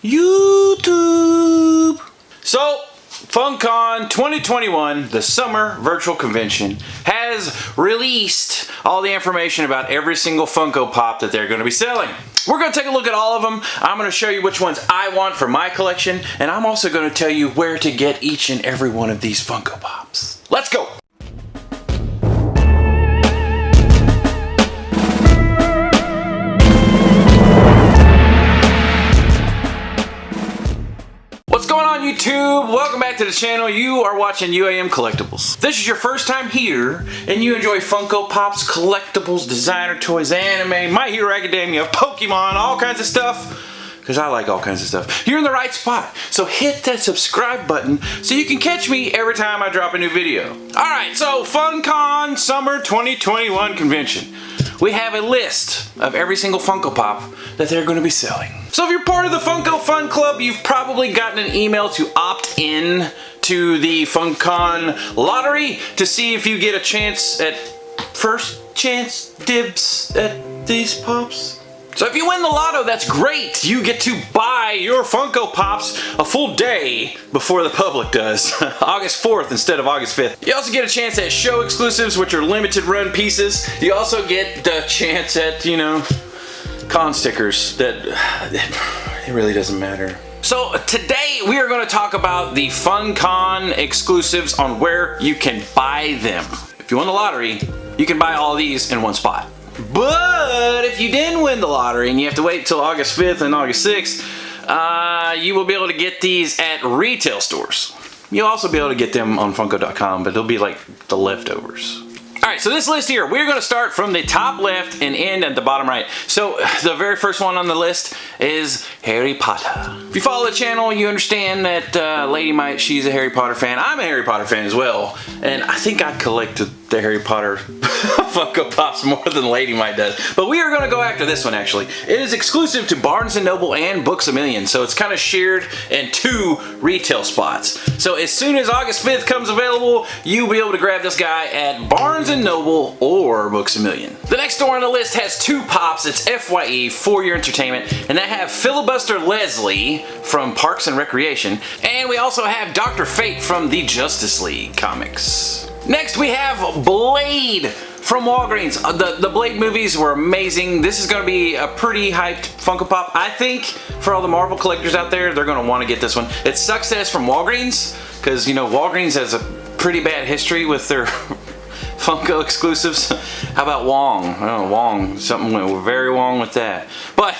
YouTube. So, Funkon 2021, the summer virtual convention, has released all the information about every single Funko Pop that they're going to be selling. We're going to take a look at all of them. I'm going to show you which ones I want for my collection, and I'm also going to tell you where to get each and every one of these Funko Pops. Let's go! What's going on, YouTube? Welcome back to the channel. You are watching UAM Collectibles. If this is your first time here and you enjoy Funko Pops, collectibles, designer toys, anime, My Hero Academia, Pokemon, all kinds of stuff, because I like all kinds of stuff, you're in the right spot. So hit that subscribe button so you can catch me every time I drop a new video. Alright, so Funkon Summer 2021 Convention. We have a list of every single Funko Pop that they're going to be selling. So if you're part of the Funko Fun Club, you've probably gotten an email to opt in to the Funkon lottery to see if you get a chance at first chance dibs at these Pops. So if you win the lotto, that's great. You get to buy your Funko Pops a full day before the public does. August 4th instead of August 5th. You also get a chance at show exclusives, which are limited run pieces. You also get the chance at, you know, con stickers that it really doesn't matter. So today we are going to talk about the Funkon exclusives on where you can buy them. If you won the lottery, you can buy all these in one spot. But if you didn't win the lottery and you have to wait until August 5th and August 6th, you will be able to get these at retail stores. You'll also be able to get them on Funko.com, but they'll be like the leftovers. Alright, so this list here, we're going to start from the top left and end at the bottom right. So the very first one on the list is Harry Potter. If you follow the channel, you understand that Lady Mite, she's a Harry Potter fan. I'm a Harry Potter fan as well. And I think I collected the Harry Potter Funko Pops more than Lady Mite does. But we are going to go after this one, actually. It is exclusive to Barnes & Noble and Books A Million, so it's kind of shared in two retail spots. So as soon as August 5th comes available, you'll be able to grab this guy at Barnes & Noble or Books A Million. The next store on the list has two Pops. It's FYE, For Your Entertainment, and they have Filibuster Leslie from Parks and Recreation, and we also have Dr. Fate from the Justice League comics. Next we have Blade from Walgreens. The Blade movies were amazing. This is going to be a pretty hyped Funko Pop. I think for all the Marvel collectors out there, they're going to want to get this one. It sucks that it's from Walgreens, because, you know, Walgreens has a pretty bad history with their Funko exclusives. How about Wong? Oh, Wong. Something went very wrong with that. But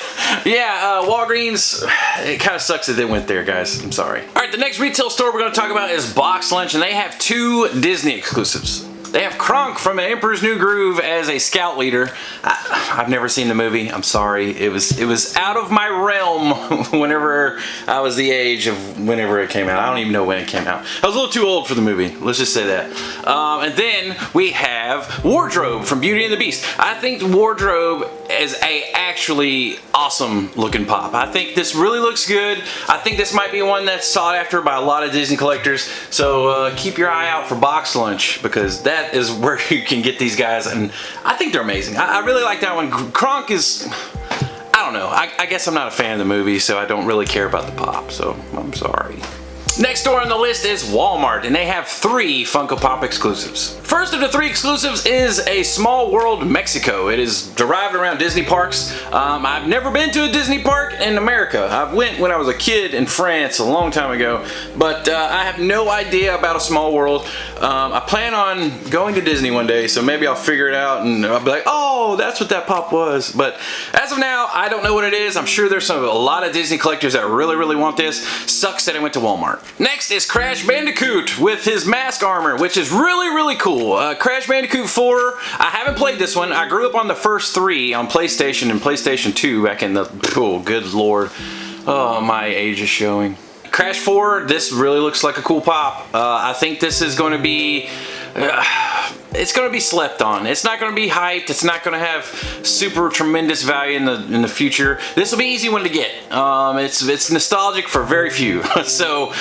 yeah, Walgreens, it kind of sucks that they went there, guys. I'm sorry. Alright, the next retail store we're going to talk about is Box Lunch, and they have two Disney exclusives. They have Kronk from Emperor's New Groove as a scout leader. I've never seen the movie. I'm sorry. It was out of my realm whenever I was the age of whenever it came out. I don't even know when it came out. I was a little too old for the movie. Let's just say that. And then we have Wardrobe from Beauty and the Beast. I think Wardrobe is a actually awesome looking pop. I think this really looks good. I think this might be one that's sought after by a lot of Disney collectors. So keep your eye out for Box Lunch, because that is where you can get these guys, and I think they're amazing. I really like that one. Kronk is, I don't know, I guess I'm not a fan of the movie, so I don't really care about the pop, so I'm sorry. Next store on the list is Walmart, and they have three Funko Pop exclusives. First of the three exclusives is a Small World Mexico. It is derived around Disney parks. I've never been to a Disney park in America. I went when I was a kid in France a long time ago, but I have no idea about a Small World. I plan on going to Disney one day, so maybe I'll figure it out and I'll be like, oh, that's what that pop was. But as of now, I don't know what it is. I'm sure there's a lot of Disney collectors that really want this. Sucks that I went to Walmart. Next is Crash Bandicoot with his mask armor, which is really cool. Crash Bandicoot 4, I haven't played this one. I grew up on the first three on PlayStation and PlayStation 2 back in the, oh good lord. Oh, my age is showing. Crash 4, this really looks like a cool pop. I think this is going to be, it's going to be slept on. It's not going to be hyped. It's not going to have super tremendous value in the future. This will be an easy one to get. It's nostalgic for very few. So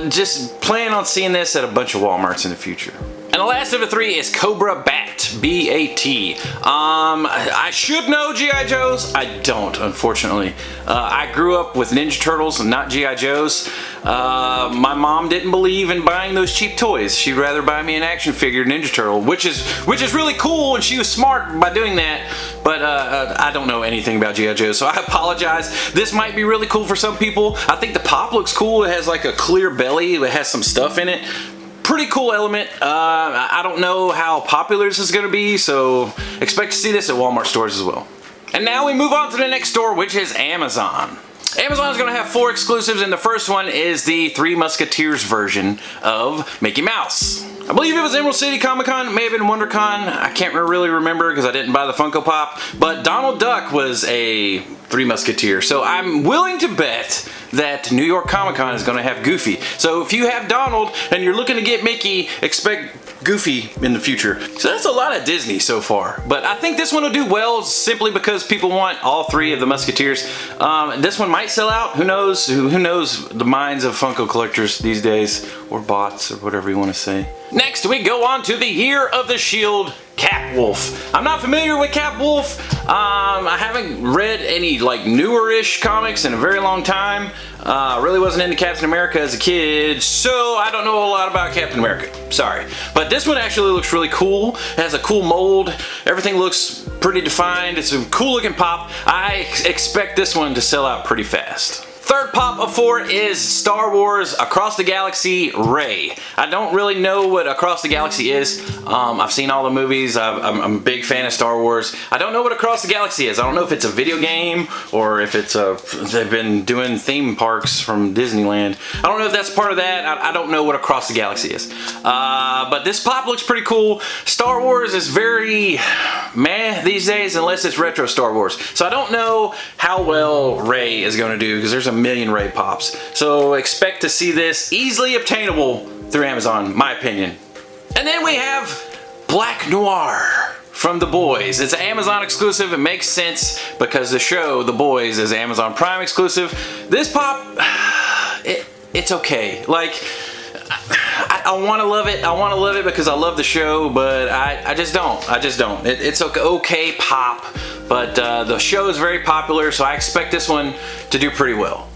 just plan on seeing this at a bunch of Walmarts in the future. And the last of the three is Cobra Bat, B-A-T. I should know G.I. Joes. I don't, unfortunately. I grew up with Ninja Turtles and not G.I. Joes. My mom didn't believe in buying those cheap toys. She'd rather buy me an action figure Ninja Turtle, which is really cool, and she was smart by doing that. But I don't know anything about G.I. Joe, so I apologize. This might be really cool for some people. I think the pop looks cool. It has like a clear belly. It has some stuff in it. Pretty cool element. I don't know how popular this is going to be, so expect to see this at Walmart stores as well. And now we move on to the next store, which is Amazon. Amazon is going to have 4 exclusives, and the first one is the Three Musketeers version of Mickey Mouse. I believe it was Emerald City Comic Con, it may have been WonderCon, I can't really remember because I didn't buy the Funko Pop, but Donald Duck was a Three Musketeer, so I'm willing to bet that New York Comic Con is going to have Goofy. So if you have Donald and you're looking to get Mickey, expect Goofy in the future. So that's a lot of Disney so far, but I think this one will do well simply because people want all 3 of the Musketeers. This one might sell out, who knows? Who knows the minds of Funko collectors these days, or bots, or whatever you want to say. Next we go on to the Year of the Shield Catwolf. I'm not familiar with Catwolf. I haven't read any like newer-ish comics in a very long time. Really wasn't into Captain America as a kid, so I don't know a lot about Captain America. Sorry. But this one actually looks really cool. It has a cool mold. Everything looks pretty defined. It's a cool looking pop. I expect this one to sell out pretty fast. Third pop of 4 is Star Wars Across the Galaxy Rey. I don't really know what Across the Galaxy is. I've seen all the movies. I'm a big fan of Star Wars. I don't know what Across the Galaxy is. I don't know if it's a video game or if it's they've been doing theme parks from Disneyland. I don't know if that's part of that. I don't know what Across the Galaxy is. But this pop looks pretty cool. Star Wars is very meh these days unless it's retro Star Wars. So I don't know how well Rey is going to do because there's a million Rey pops. So expect to see this easily obtainable through Amazon, my opinion. And then we have Black Noir from The Boys. It's an Amazon exclusive. It makes sense because the show, The Boys, is Amazon Prime exclusive. This pop, it's okay. Like, I want to love it. I want to love it because I love the show, but I just don't. It's okay pop, but the show is very popular, so I expect this one to do pretty well.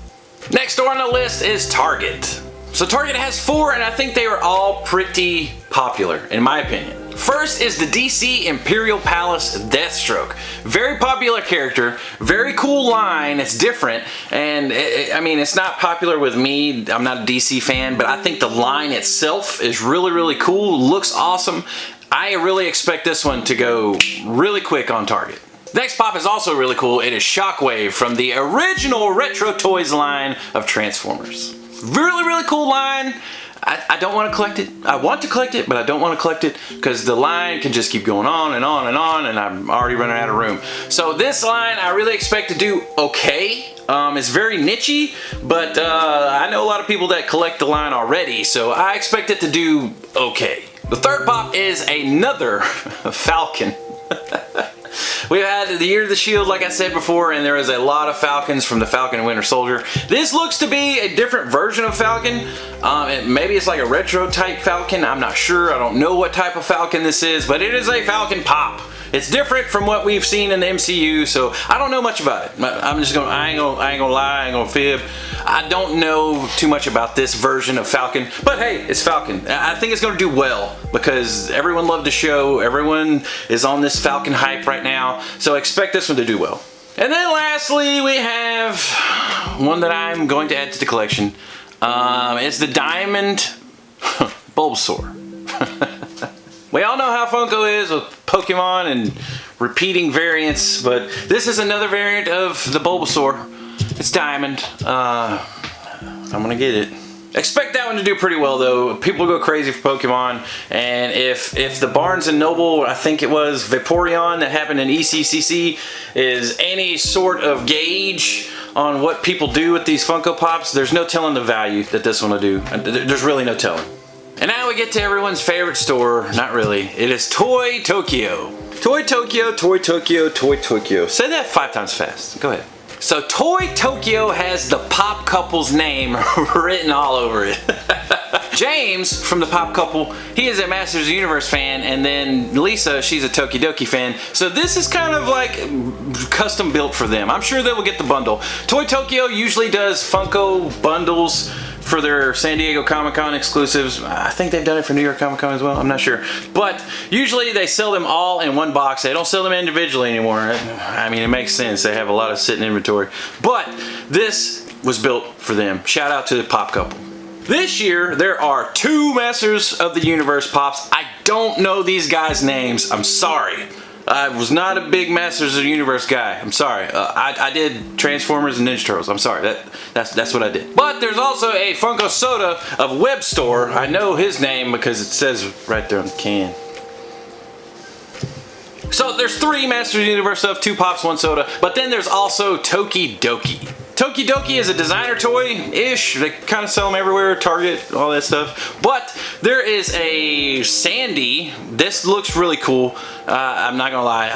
Next door on the list is Target. So Target has 4, and I think they are all pretty popular, in my opinion. First is the DC Imperial Palace Deathstroke. Very popular character, very cool line, it's different, and I mean, it's not popular with me, I'm not a DC fan, but I think the line itself is really, really cool, looks awesome. I really expect this one to go really quick on Target. Next pop is also really cool. It is Shockwave from the original Retro Toys line of Transformers. Really, really cool line. I don't want to collect it. I want to collect it, but I don't want to collect it because the line can just keep going on and on and on, and I'm already running out of room. So this line I really expect to do okay. It's very niche-y, but I know a lot of people that collect the line already, so I expect it to do okay. The third pop is another Falcon. We've had the Year of the Shield, like I said before, and there is a lot of Falcons from the Falcon and Winter Soldier. This looks to be a different version of Falcon. Maybe it's like a retro type Falcon. I'm not sure. I don't know what type of Falcon this is, but it is a Falcon pop. It's different from what we've seen in the MCU, so I don't know much about it. I ain't gonna lie, I ain't gonna fib. I don't know too much about this version of Falcon, but hey, it's Falcon. I think it's gonna do well because everyone loved the show. Everyone is on this Falcon hype right now, so expect this one to do well. And then lastly, we have one that I'm going to add to the collection. It's the Diamond Bulbasaur. We all know how Funko is with Pokemon and repeating variants, but this is another variant of the Bulbasaur. It's Diamond. I'm gonna get it. Expect that one to do pretty well though. People go crazy for Pokemon, and if the Barnes & Noble, I think it was Vaporeon that happened in ECCC, is any sort of gauge on what people do with these Funko Pops, there's no telling the value that this one will do. There's really no telling. And now we get to everyone's favorite store. Not really. It is Toy Tokyo. Toy Tokyo, Toy Tokyo, Toy Tokyo. Say that 5 times fast. Go ahead. So Toy Tokyo has the pop couple's name written all over it. James from the Pop Couple, he is a Masters of the Universe fan, and then Lisa, she's a Tokidoki fan. So this is kind of like custom built for them. I'm sure they will get the bundle. Toy Tokyo usually does Funko bundles for their San Diego Comic-Con exclusives. I think they've done it for New York Comic-Con as well, I'm not sure. But usually they sell them all in one box. They don't sell them individually anymore. I mean, it makes sense. They have a lot of sitting inventory. But this was built for them. Shout out to the Pop Couple. This year, there are 2 Masters of the Universe Pops. I don't know these guys' names. I'm sorry. I was not a big Masters of the Universe guy. I'm sorry. I did Transformers and Ninja Turtles. I'm sorry. That's what I did. But there's also a Funko Soda of Web Store. I know his name because it says right there on the can. So there's 3 Masters of the Universe stuff, 2 Pops, 1 Soda. But then there's also Tokidoki. Tokidoki is a designer toy-ish. They kind of sell them everywhere, Target, all that stuff. But there is a Sandy. This looks really cool. I'm not gonna lie.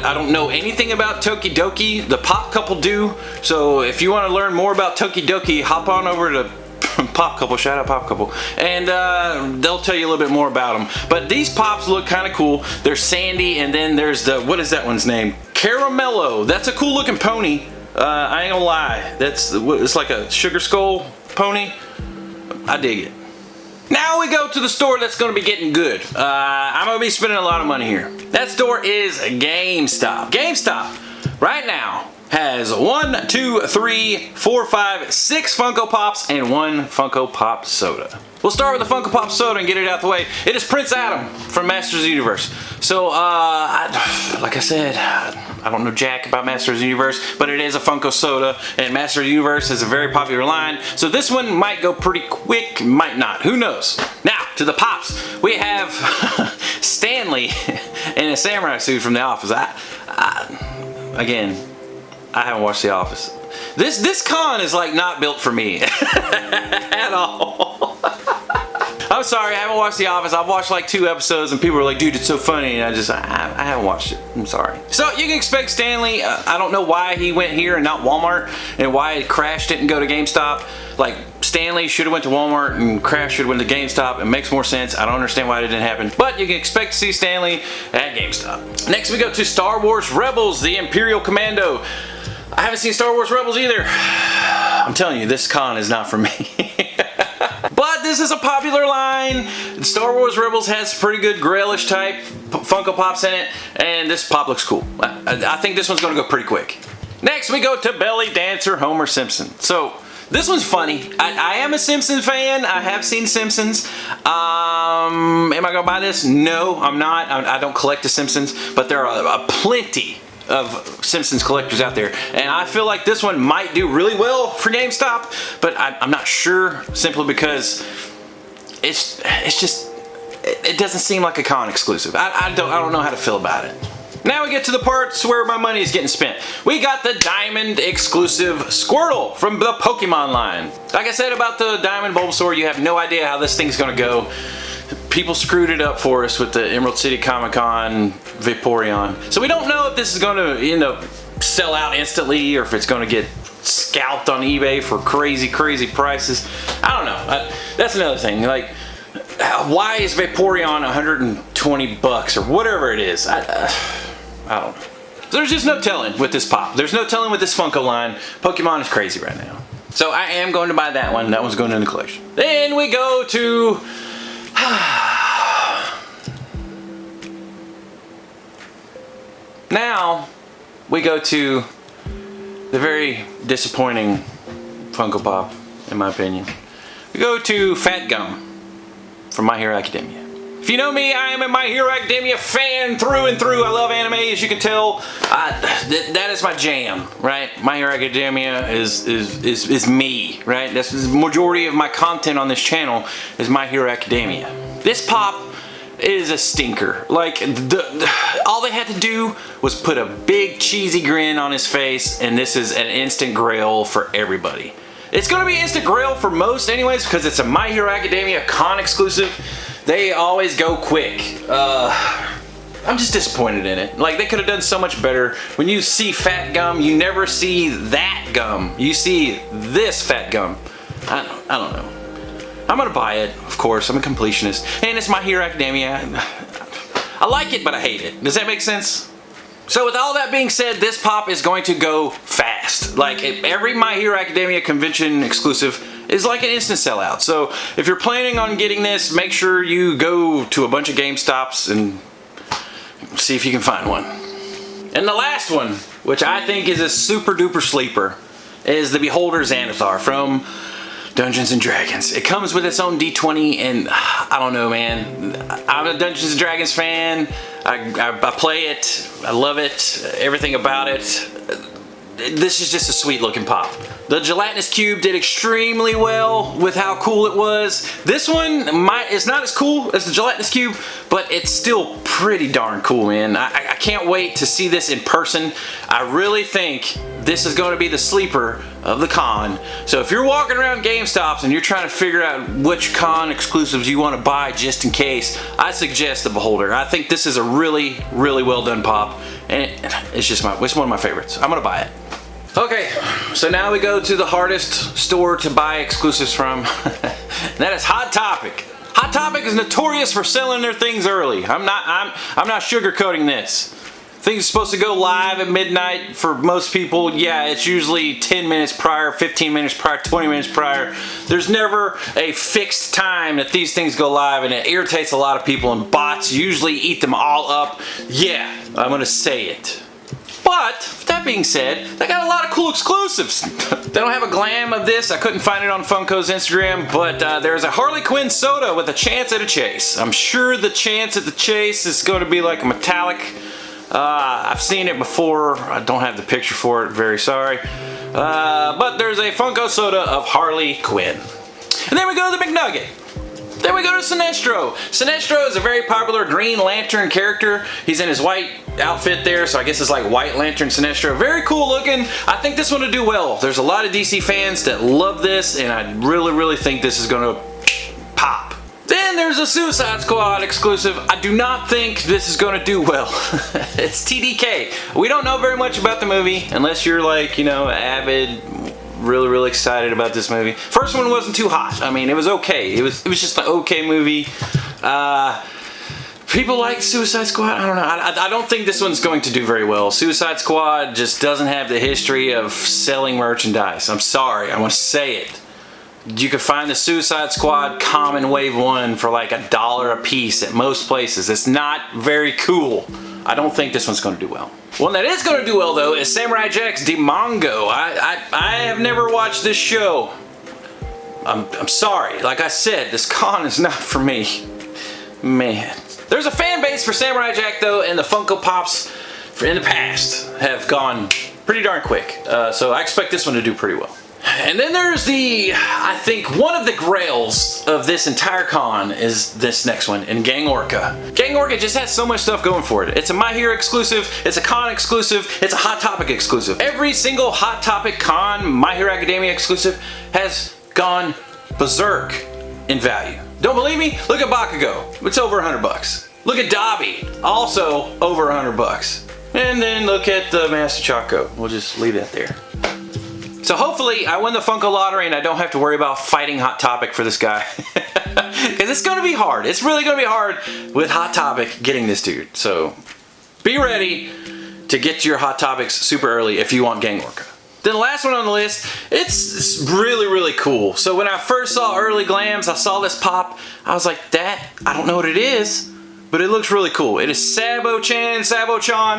I don't know anything about Tokidoki. The Pop Couple do. So if you want to learn more about Tokidoki, hop on over to Pop Couple, shout out Pop Couple, and they'll tell you a little bit more about them. But these Pops look kind of cool. There's Sandy, and then there's the, what is that one's name? Caramello. That's a cool looking pony. I ain't gonna lie. It's like a sugar skull pony. I dig it. Now we go to the store that's gonna be getting good. I'm gonna be spending a lot of money here. That store is GameStop. GameStop right now has 1, 2, 3, 4, 5, 6 Funko Pops and 1 Funko Pop Soda. We'll start with the Funko Pop Soda and get it out the way. It is Prince Adam from Masters of the Universe. So, like I said, I don't know jack about Masters of the Universe, but it is a Funko Soda, and Masters of the Universe is a very popular line. So this one might go pretty quick, might not. Who knows? Now, to the Pops. We have Stanley in a samurai suit from The Office. Again, I haven't watched The Office. This con is like not built for me at all. I'm sorry, I haven't watched The Office. I've watched like 2 episodes and people are like, dude, it's so funny. And I haven't watched it. I'm sorry. So you can expect Stanley. I don't know why he went here and not Walmart, and why Crash didn't go to GameStop. Like, Stanley should have went to Walmart and Crash should have went to GameStop. It makes more sense. I don't understand why it didn't happen. But you can expect to see Stanley at GameStop. Next we go to Star Wars Rebels, the Imperial Commando. I haven't seen Star Wars Rebels either. I'm telling you, this con is not for me. But this is a popular line. Star Wars Rebels has pretty good Grailish type Funko Pops in it, and this pop looks cool. I think this one's gonna go pretty quick. Next we go to Belly Dancer Homer Simpson. So this one's funny. I am a Simpsons fan. I have seen Simpsons. Am I gonna buy this? No, I'm not. I don't collect the Simpsons, but there are plenty of Simpsons collectors out there, and I feel like this one might do really well for GameStop, but I'm not sure, simply because it's just, it doesn't seem like a con exclusive. I don't know how to feel about it. Now we get to the parts where my money is getting spent. We got the Diamond exclusive Squirtle from the Pokemon line. Like I said about the Diamond Bulbasaur, you have no idea how this thing's gonna go. People screwed it up for us with the Emerald City Comic-Con Vaporeon. So we don't know if this is gonna, sell out instantly, or if it's gonna get scalped on eBay for crazy, crazy prices. I don't know. That's another thing. Like, why is Vaporeon 120 bucks or whatever it is? I don't know. There's just no telling with this pop. There's no telling with this Funko line. Pokemon is crazy right now. So I am going to buy that one. That one's going in the collection. Then we go to now we go to the very disappointing Funko Pop, in my opinion. We go to Fat Gum from My Hero Academia. If you know me, I am a My Hero Academia fan through and through. I love anime, as you can tell. That is my jam, right? My Hero Academia is me, right? That's the majority of my content on this channel is My Hero Academia. This pop is a stinker. Like, all they had to do was put a big cheesy grin on his face, and this is an instant grail for everybody. It's gonna be instant grail for most anyways, because it's a My Hero Academia con exclusive. They always go quick. I'm just disappointed in it. Like, they could have done so much better. When you see Fat Gum, you never see that gum. You see this Fat Gum. I don't know. I'm gonna buy it, of course. I'm a completionist. And it's My Hero Academia. I like it, but I hate it. Does that make sense? So with all that being said, this pop is going to go fast. Like every My Hero Academia convention exclusive is like an instant sellout. So if you're planning on getting this, make sure you go to a bunch of GameStops and see if you can find one. And the last one, which I think is a super duper sleeper, is the Beholder Xanathar from Dungeons & Dragons. It comes with its own D20, and I don't know, man. I'm a Dungeons & Dragons fan. I play it. I love it. Everything about it. This is just a sweet looking pop. The gelatinous cube did extremely well with how cool it was. This one is not as cool as the gelatinous cube, but it's still pretty darn cool, man. I can't wait to see this in person. I really think this is going to be the sleeper of the con. So if you're walking around GameStops and you're trying to figure out which con exclusives you want to buy just in case, I suggest the Beholder. I think this is a really, really well done pop, and it's one of my favorites. I'm gonna buy it. Okay, so now we go to the hardest store to buy exclusives from. That is Hot Topic. Hot Topic is notorious for selling their things early. I'm not sugarcoating this. Things are supposed to go live at midnight for most people. Yeah, it's usually 10 minutes prior, 15 minutes prior, 20 minutes prior. There's never a fixed time that these things go live, and it irritates a lot of people, and bots usually eat them all up. Yeah, I'm gonna say it. But, that being said, they got a lot of cool exclusives. They don't have a glam of this. I couldn't find it on Funko's Instagram, but there's a Harley Quinn soda with a chance at a chase. I'm sure the chance at the chase is going to be like a metallic. I've seen it before. I don't have the picture for it, very sorry. But there's a Funko soda of Harley Quinn. And then we go to the McNugget. Then we go to Sinestro. Sinestro is a very popular Green Lantern character. He's in his white outfit there, so I guess it's like White Lantern Sinestro. Very cool looking. I think this one will do well. There's a lot of DC fans that love this, and I really, really think this is going to pop. Then there's a Suicide Squad exclusive. I do not think this is going to do well. It's TDK. We don't know very much about the movie, unless you're like, you know, avid, really excited about this movie. First one wasn't too hot. I mean, it was okay. It was just an okay movie. People like Suicide Squad. I don't know. I don't think this one's going to do very well. Suicide Squad just doesn't have the history of selling merchandise. I'm sorry. I want to say it. You can find the Suicide Squad Common Wave 1 for like $1 a piece at most places. It's not very cool. I don't think this one's going to do well. One that is going to do well, though, is Samurai Jack's Demongo. I have never watched this show. I'm sorry. Like I said, this con is not for me. Man. There's a fan base for Samurai Jack, though, and the Funko Pops in the past have gone pretty darn quick. So I expect this one to do pretty well. And then there's I think one of the grails of this entire con is this next one in Gang Orca. Gang Orca just has so much stuff going for it. It's a My Hero exclusive, it's a con exclusive, it's a Hot Topic exclusive. Every single Hot Topic con, My Hero Academia exclusive has gone berserk in value. Don't believe me? Look at Bakugo. It's over $100. Look at Dobby, also over $100. And then look at the Master Choco. We'll just leave that there. So hopefully I win the Funko lottery and I don't have to worry about fighting Hot Topic for this guy. Because it's going to be hard. It's really going to be hard with Hot Topic getting this dude. So be ready to get your Hot Topics super early if you want Gang Orca. Then the last one on the list, it's really cool. So when I first saw early glams, I saw this pop. I was like, I don't know what it is, but it looks really cool. It is Sabo-chan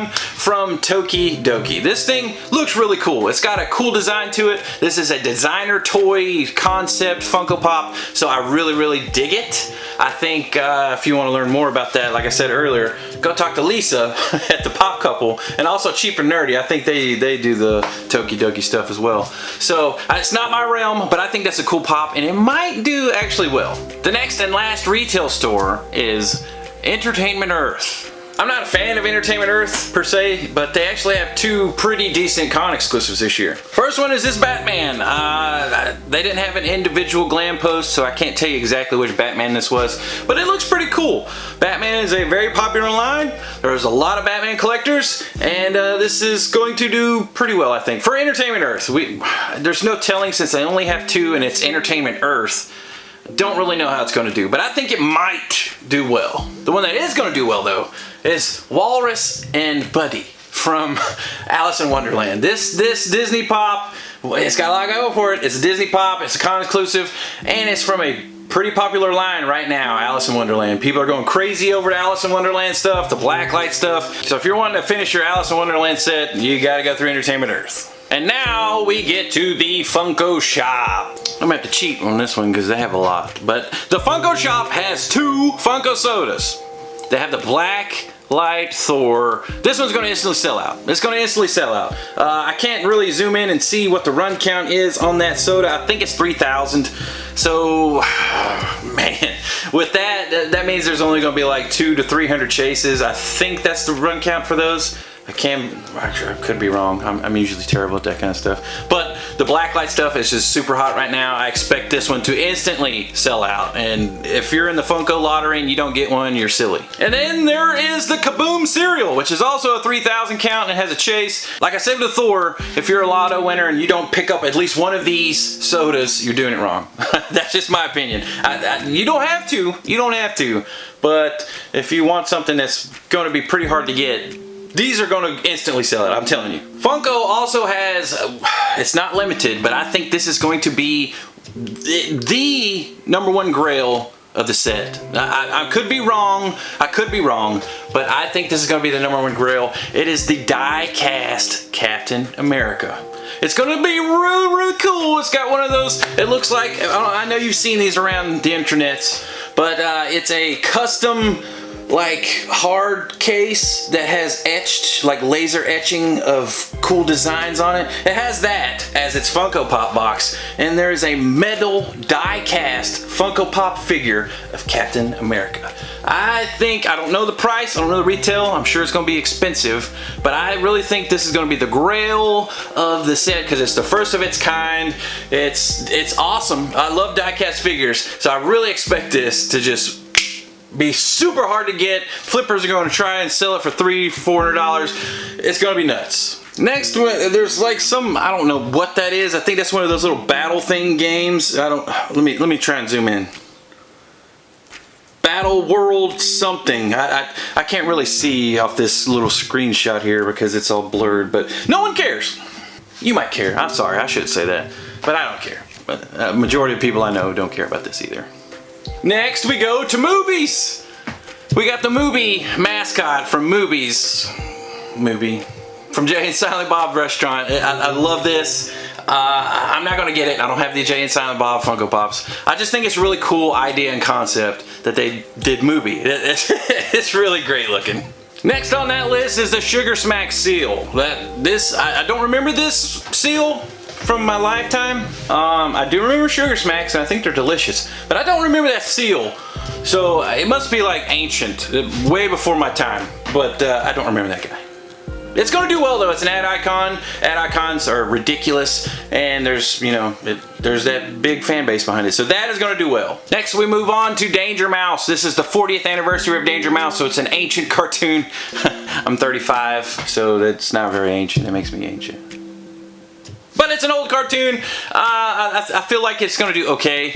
from Tokidoki. This thing looks really cool. It's got a cool design to it. This is a designer toy concept Funko Pop, so I really dig it. I think if you want to learn more about that, like I said earlier, go talk to Lisa at the Pop Couple, and also Cheap and Nerdy. I think they do the Tokidoki stuff as well. So it's not my realm, but I think that's a cool pop, and it might do actually well. The next and last retail store is Entertainment Earth. I'm not a fan of Entertainment Earth per se, but they actually have two pretty decent con exclusives this year. First one is this Batman. They didn't have an individual glam post, so I can't tell you exactly which Batman this was, but it looks pretty cool. Batman is a very popular line. There's a lot of Batman collectors, and this is going to do pretty well, I think. For Entertainment Earth, there's no telling since they only have two and it's Entertainment Earth. Don't really know how it's going to do, but I think it might do well. The one that is going to do well though is Walrus and Buddy from Alice in Wonderland. This Disney Pop, it's got a lot going for it. It's a Disney Pop, it's a con exclusive, and it's from a pretty popular line right now, Alice in Wonderland. People are going crazy over the Alice in Wonderland stuff, the blacklight stuff. So if you're wanting to finish your Alice in Wonderland set, you gotta go through Entertainment Earth. And now we get to the Funko shop. I'm gonna have to cheat on this one because they have a lot. But the Funko shop has 2 Funko sodas. They have the black light Thor. This one's gonna instantly sell out. It's gonna instantly sell out. I can't really zoom in and see what the run count is on that soda. I think it's 3,000. So, man, with that means there's only gonna be like 200 to 300 chases. I think that's the run count for those. Actually, I could be wrong. I'm usually terrible at that kind of stuff. But the blacklight stuff is just super hot right now. I expect this one to instantly sell out. And if you're in the Funko lottery and you don't get one, you're silly. And then there is the Kaboom cereal, which is also a 3,000 count and has a chase. Like I said with Thor, if you're a lotto winner and you don't pick up at least one of these sodas, you're doing it wrong. That's just my opinion. You don't have to. You don't have to. But if you want something that's going to be pretty hard to get, these are going to instantly sell out, I'm telling you. Funko also has, it's not limited, but I think this is going to be the #1 grail of the set. I could be wrong, but I think this is going to be the #1 grail. It is the die-cast Captain America. It's going to be really, really cool. It's got one of those, it looks like, I know you've seen these around the internets, but it's a custom, like, hard case that has etched, like laser etching of cool designs on it. It has that as its Funko Pop box, and there is a metal die-cast Funko Pop figure of Captain America. I don't know the price, I don't know the retail, I'm sure it's going to be expensive, but I really think this is going to be the grail of the set because it's the first of its kind. It's awesome. I love die-cast figures, so I really expect this to just be super hard to get. Flippers are going to try and sell it for $300-400. It's going to be nuts. Next, there's like some, I don't know what that is. I think that's one of those little battle thing games. Let me try and zoom in. Battle World something. I can't really see off this little screenshot here because it's all blurred, but no one cares. You might care. I'm sorry, I shouldn't say that, but I don't care. But majority of people I know don't care about this either. Next we go to movies. We got the movie mascot from movies. From Jay and Silent Bob Restaurant. I love this. I'm not gonna get it. I don't have the Jay and Silent Bob Funko Pops. I just think it's a really cool idea and concept that they did movie. It's really great looking. Next on that list is the Sugar Smack seal. I don't remember this seal from my lifetime. I do remember Sugar Smacks and I think they're delicious, but I don't remember that seal. So it must be like ancient, way before my time, but I don't remember that guy. It's gonna do well though. It's an ad icon. Ad icons are ridiculous, and there's, you know, there's that big fan base behind it. So that is gonna do well. Next we move on to Danger Mouse. This is the 40th anniversary of Danger Mouse, so it's an ancient cartoon. I'm 35, so that's not very ancient. It makes me ancient. But it's an old cartoon. I feel like it's gonna do okay.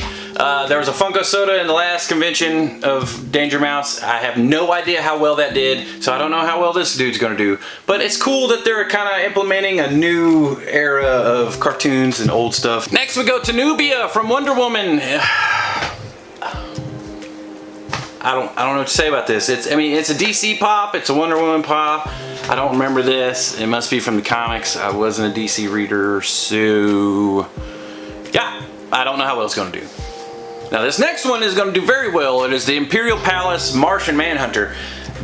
There was a Funko soda in the last convention of Danger Mouse. I have no idea how well that did, so I don't know how well this dude's gonna do. But it's cool that they're kind of implementing a new era of cartoons and old stuff. Next we go to Nubia from Wonder Woman. I don't know what to say about this. It's a DC pop, it's a Wonder Woman pop. I don't remember this. It must be from the comics. I wasn't a DC reader, so yeah, I don't know how well it's gonna do. Now this next one is gonna do very well. It is the Imperial Palace Martian Manhunter.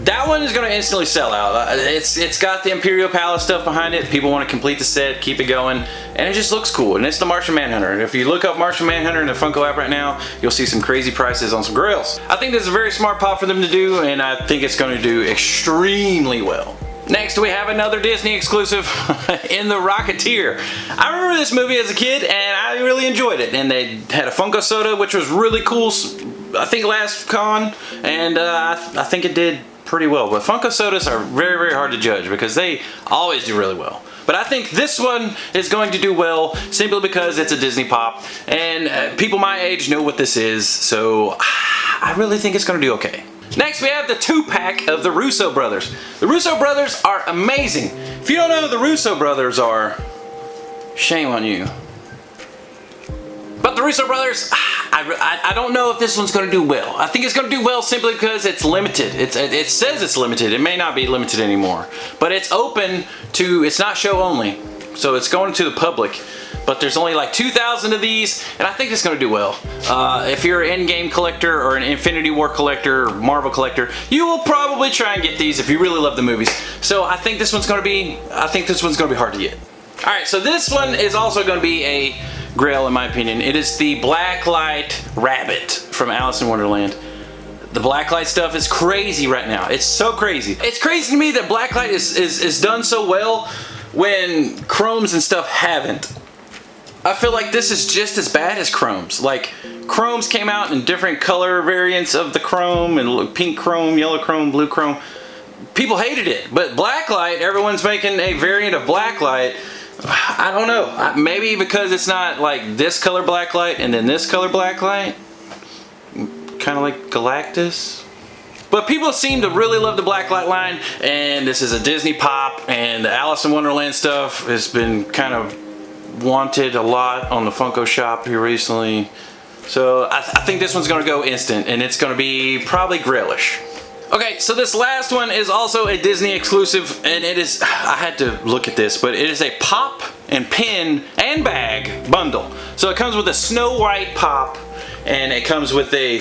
That one is gonna instantly sell out. It's got the Imperial Palace stuff behind it. People want to complete the set, keep it going, and it just looks cool. And it's the Martian Manhunter. And if you look up Martian Manhunter in the Funko app right now, you'll see some crazy prices on some grails. I think this is a very smart pop for them to do, and I think it's going to do extremely well. Next we have another Disney exclusive in the Rocketeer. I remember this movie as a kid and I really enjoyed it, and they had a Funko soda which was really cool, I think last con, and I think it did pretty well. But Funko sodas are very, very hard to judge because they always do really well. But I think this one is going to do well simply because it's a Disney pop, and people my age know what this is, so I really think it's going to do okay. Next, we have the 2-pack of the Russo brothers. The Russo brothers are amazing. If you don't know who the Russo brothers are, shame on you. But the Russo brothers, I don't know if this one's going to do well. I think it's going to do well simply because it's limited. It says it's limited. It may not be limited anymore. But it's open to, it's not show only. So it's going to the public. But there's only like 2,000 of these, and I think it's going to do well. If you're an in-game collector or an Infinity War collector or Marvel collector, you will probably try and get these if you really love the movies. So I think this one's going to be, hard to get. All right, so this one is also going to be a grail in my opinion. It is the Blacklight Rabbit from Alice in Wonderland. The Blacklight stuff is crazy right now. It's so crazy. It's crazy to me that Blacklight is done so well when Chromes and stuff haven't. I feel like this is just as bad as Chromes. Like, Chromes came out in different color variants of the Chrome, and pink Chrome, yellow Chrome, blue Chrome. People hated it, but Blacklight, everyone's making a variant of Blacklight. I don't know. Maybe because it's not like this color Blacklight and then this color Blacklight. Kind of like Galactus. But people seem to really love the Blacklight line, and this is a Disney pop, and the Alice in Wonderland stuff has been kind of wanted a lot on the Funko shop here recently. So I think this one's going to go instant, and it's going to be probably grailish. Okay, so this last one is also a Disney exclusive, and it is, I had to look at this, but it is a pop and pin and bag bundle. So it comes with a Snow White pop, and it comes with a,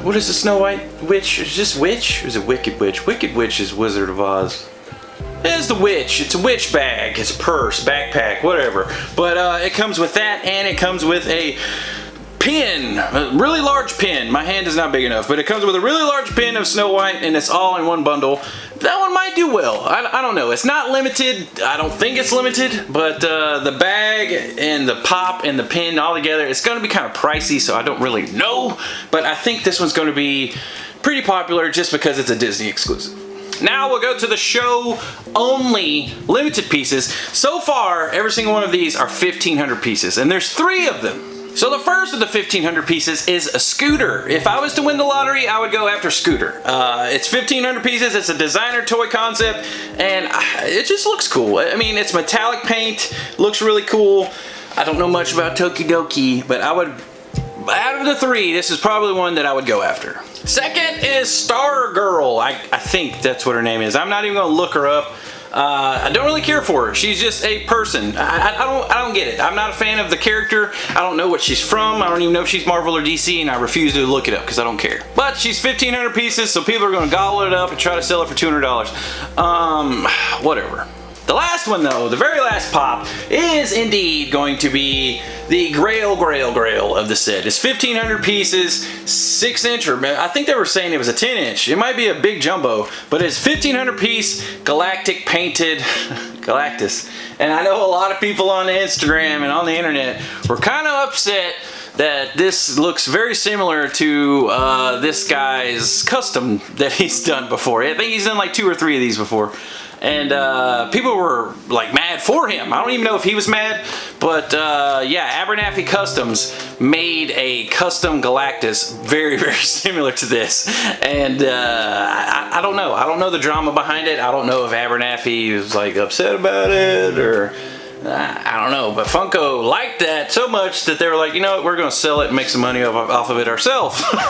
what is the Snow White witch? Is this witch? Or is it Wicked Witch? Wicked Witch is Wizard of Oz. It's the witch. It's a witch bag. It's a purse, backpack, whatever. But it comes with that, and it comes with a pin, a really large pin. My hand is not big enough, but it comes with a really large pin of Snow White, and it's all in one bundle. That one might do well. I don't know. It's not limited. I don't think it's limited, but the bag and the pop and the pin all together, it's going to be kind of pricey, so I don't really know. But I think this one's going to be pretty popular just because it's a Disney exclusive. Now we'll go to the show only limited pieces. So far, every single one of these are 1,500 pieces, and there's 3 of them. So the first of the 1,500 pieces is a Scooter. If I was to win the lottery, I would go after Scooter. It's 1,500 pieces, it's a designer toy concept, and it just looks cool. I mean, it's metallic paint, looks really cool. I don't know much about Tokidoki, but I would, out of the 3, this is probably one that I would go after. Second is Stargirl. I think that's what her name is. I'm not even gonna look her up. I don't really care for her. She's just a person. I don't get it. I'm not a fan of the character. I don't know what she's from. I don't even know if she's Marvel or DC, and I refuse to look it up because I don't care. But she's 1,500 pieces, so people are going to gobble it up and try to sell it for $200. Whatever. The last one though, the very last pop, is indeed going to be the grail of the set. It's 1,500 pieces, 6-inch, or I think they were saying it was a 10-inch. It might be a big jumbo, but it's 1,500 piece galactic painted Galactus. And I know a lot of people on Instagram and on the internet were kind of upset that this looks very similar to this guy's custom that he's done before. I think he's done like 2 or 3 of these before. And people were like mad for him. I don't even know if he was mad, but yeah, Abernathy Customs made a custom Galactus very, very similar to this. And I don't know. I don't know the drama behind it. I don't know if Abernathy was like upset about it, or I don't know. But Funko liked that so much that they were like, you know what, we're going to sell it and make some money off of it ourselves. All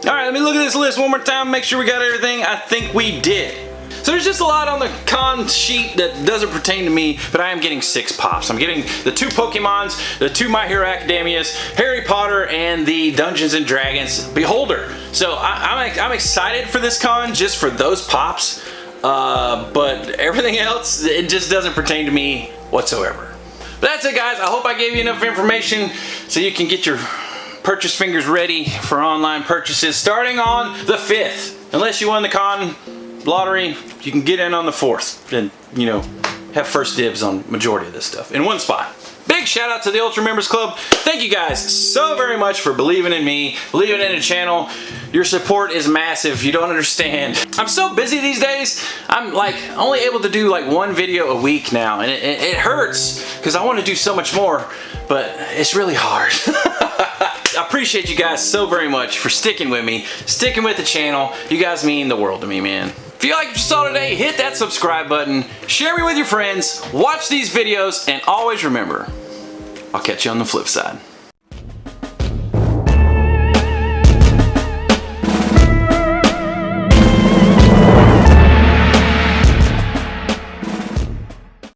right, let me look at this list one more time, make sure we got everything. I think we did. So there's just a lot on the con sheet that doesn't pertain to me, but I am getting 6 pops. I'm getting the 2 Pokemons, the 2 My Hero Academias, Harry Potter, and the Dungeons and Dragons Beholder. So I'm excited for this con just for those pops, but everything else, it just doesn't pertain to me whatsoever. But that's it, guys. I hope I gave you enough information so you can get your purchase fingers ready for online purchases starting on the 5th. Unless you won the con lottery, you can get in on the 4th and, you know, have first dibs on majority of this stuff in one spot. Big big shout out to the Ultra Members Club. Thank you guys so very much for believing in me, believing in the channel. Your support is massive. You don't understand. I'm so busy these days. I'm like only able to do like one video a week now, and it hurts because I want to do so much more, but it's really hard. I appreciate you guys so very much for sticking with me, sticking with the channel. You guys mean the world to me, man. If you like what you saw today, hit that subscribe button, share me with your friends, watch these videos, and always remember, I'll catch you on the flip side.